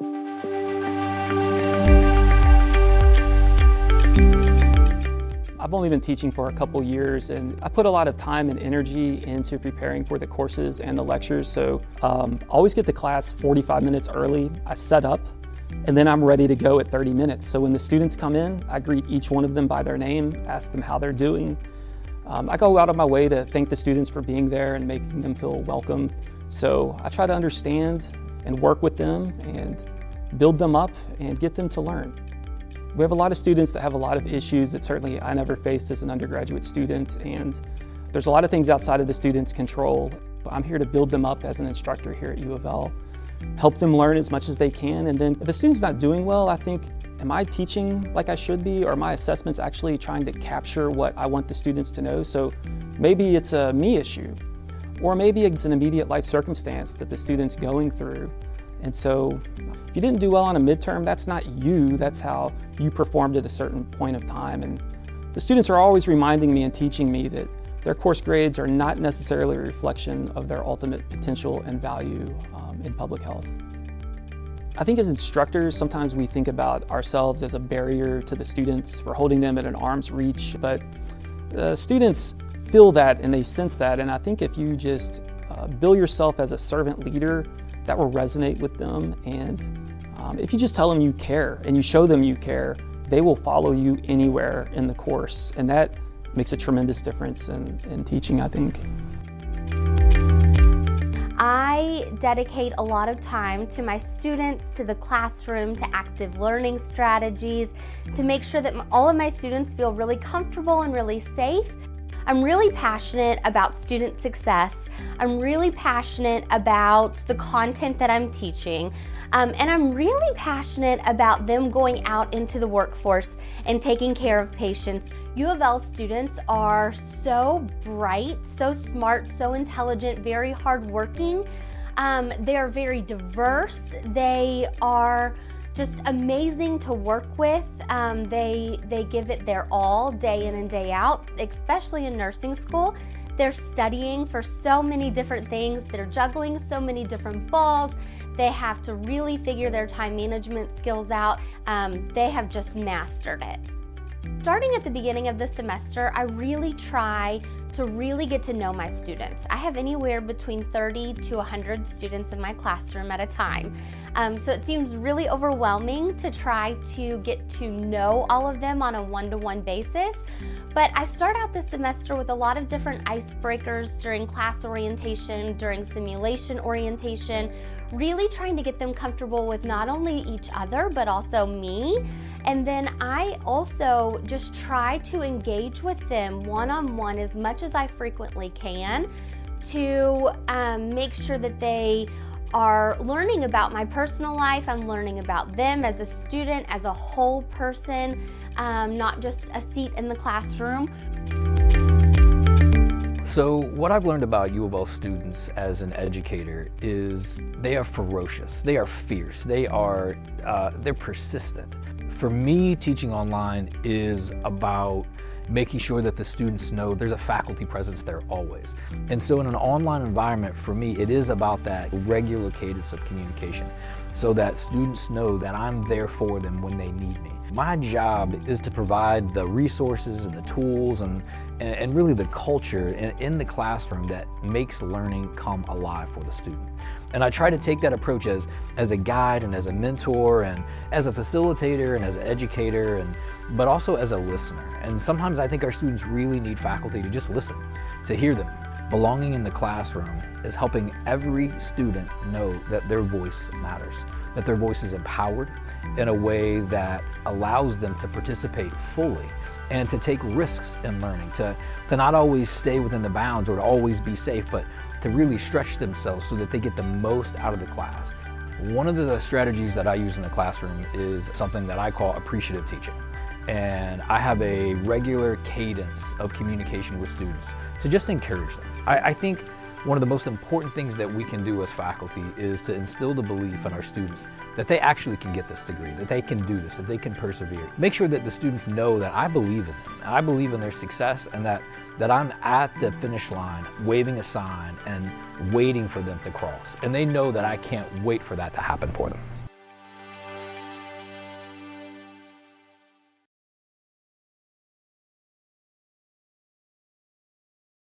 I've only been teaching for a couple years, and I put a lot of time and energy into preparing for the courses and the lectures. So I always get to class 45 minutes early. I set up, and then I'm ready to go at 30 minutes. So when the students come in, I greet each one of them by their name, ask them how they're doing. I go out of my way to thank the students for being there and making them feel welcome. So I try to understand and work with them and build them up and get them to learn. We have a lot of students that have a lot of issues that certainly I never faced as an undergraduate student, and there's a lot of things outside of the students' control. I'm here to build them up as an instructor here at U of L, help them learn as much as they can, and then if a student's not doing well, I think, am I teaching like I should be, or are my assessments actually trying to capture what I want the students to know? So maybe it's a me issue, or maybe it's an immediate life circumstance that the student's going through. And so if you didn't do well on a midterm, that's not you, that's how you performed at a certain point of time. And the students are always reminding me and teaching me that their course grades are not necessarily a reflection of their ultimate potential and value in public health. I think as instructors, sometimes we think about ourselves as a barrier to the students. We're holding them at an arm's reach, but students feel that and they sense that. And I think if you just bill yourself as a servant leader, that will resonate with them. And if you just tell them you care and you show them you care, they will follow you anywhere in the course. And that makes a tremendous difference in teaching, I think. I dedicate a lot of time to my students, to the classroom, to active learning strategies, to make sure that all of my students feel really comfortable and really safe. I'm really passionate about student success. I'm really passionate about the content that I'm teaching. And I'm really passionate about them going out into the workforce and taking care of patients. U of L students are so bright, so smart, so intelligent, very hardworking. They're very diverse. They are just amazing to work with. They give it their all day in and day out, especially in nursing school. They're studying for so many different things. They're juggling so many different balls. They have to really figure their time management skills out. They have just mastered it. Starting at the beginning of the semester, I really try to really get to know my students. I have anywhere between 30 to 100 students in my classroom at a time. So it seems really overwhelming to try to get to know all of them on a one-to-one basis. But I start out the semester with a lot of different icebreakers during class orientation, during simulation orientation, really trying to get them comfortable with not only each other, but also me. And then I also just try to engage with them one-on-one as much as I frequently can to make sure that they are learning about my personal life. I'm learning about them as a student, as a whole person, not just a seat in the classroom. So what I've learned about U of L students as an educator is they are ferocious, they are fierce, they're persistent. For me, teaching online is about making sure that the students know there's a faculty presence there always. And so in an online environment, for me, it is about that regular cadence of communication so that students know that I'm there for them when they need me. My job is to provide the resources and the tools and really the culture in the classroom that makes learning come alive for the student. And I try to take that approach as a guide and as a mentor and as a facilitator and as an educator, but also as a listener. And sometimes I think our students really need faculty to just listen, to hear them. Belonging in the classroom is helping every student know that their voice matters, that their voice is empowered in a way that allows them to participate fully and to take risks in learning, to not always stay within the bounds or to always be safe, but to really stretch themselves so that they get the most out of the class. One of the strategies that I use in the classroom is something that I call appreciative teaching. And I have a regular cadence of communication with students to just encourage them. I think one of the most important things that we can do as faculty is to instill the belief in our students that they actually can get this degree, that they can do this, that they can persevere. Make sure that the students know that I believe in them, I believe in their success, and that I'm at the finish line waving a sign and waiting for them to cross. And they know that I can't wait for that to happen for them.